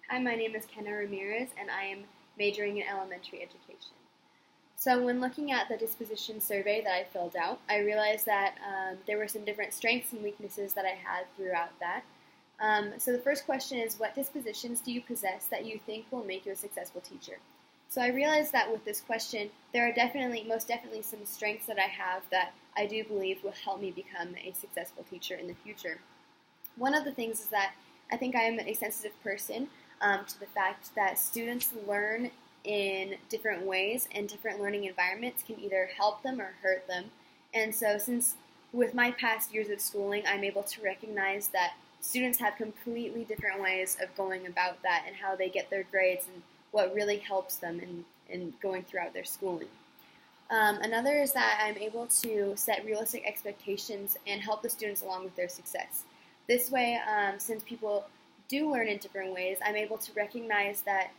Hi, my name is Kenna Ramirez, and I am majoring in elementary education. So, when looking at the disposition survey that I filled out, I realized that there were some different strengths and weaknesses that I had throughout that. So, the first question is, what dispositions do you possess that you think will make you a successful teacher? So, I realized that with this question, there are most definitely, some strengths that I have that I do believe will help me become a successful teacher in the future. One of the things is that I think I am a sensitive person to the fact that students learn in different ways, and different learning environments can either help them or hurt them. And so, since with my past years of schooling, I'm able to recognize that students have completely different ways of going about that and how they get their grades and what really helps them in going throughout their schooling. Another is that I'm able to set realistic expectations and help the students along with their success. This way, since people do learn in different ways, I'm able to recognize that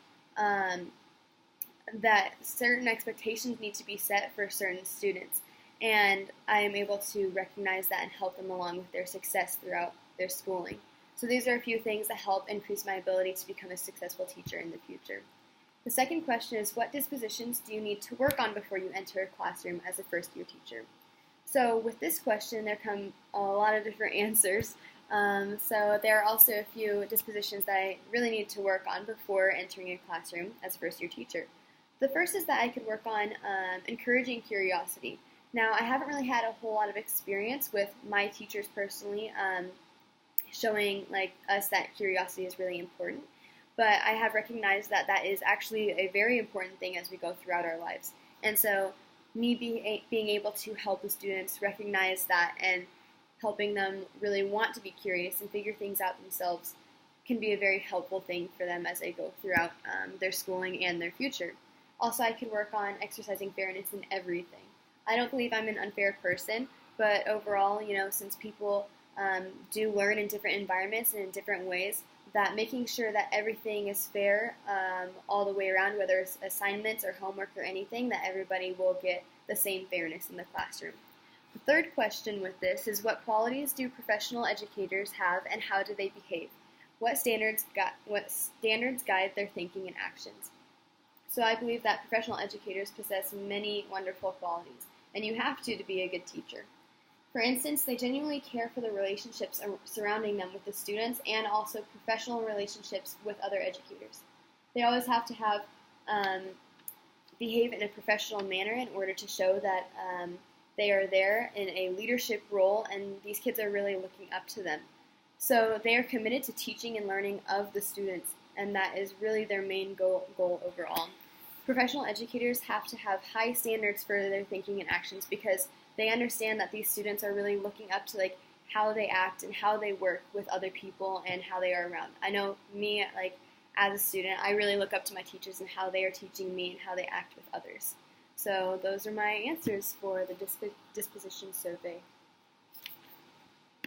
that certain expectations need to be set for certain students, and I am able to recognize that and help them along with their success throughout their schooling. So these are a few things that help increase my ability to become a successful teacher in the future. The second question is, what dispositions do you need to work on before you enter a classroom as a first-year teacher? So with this question, there come a lot of different answers. So there are also a few dispositions that I really need to work on before entering a classroom as a first-year teacher. The first is that I could work on encouraging curiosity. Now, I haven't really had a whole lot of experience with my teachers personally showing us that curiosity is really important, but I have recognized that that is actually a very important thing as we go throughout our lives. And so me being able to help the students recognize that and helping them really want to be curious and figure things out themselves can be a very helpful thing for them as they go throughout their schooling and their future. Also, I could work on exercising fairness in everything. I don't believe I'm an unfair person, but overall, since people do learn in different environments and in different ways, that making sure that everything is fair all the way around, whether it's assignments or homework or anything, that everybody will get the same fairness in the classroom. The third question with this is, what qualities do professional educators have and how do they behave? What standards guide their thinking and actions? So I believe that professional educators possess many wonderful qualities, and you have to be a good teacher. For instance, they genuinely care for the relationships surrounding them with the students and also professional relationships with other educators. They always have to behave in a professional manner in order to show that they are there in a leadership role, and these kids are really looking up to them. So they are committed to teaching and learning of the students, and that is really their main goal overall. Professional educators have to have high standards for their thinking and actions because they understand that these students are really looking up to how they act and how they work with other people and how they are around. I know me, as a student, I really look up to my teachers and how they are teaching me and how they act with others. So those are my answers for the disposition survey.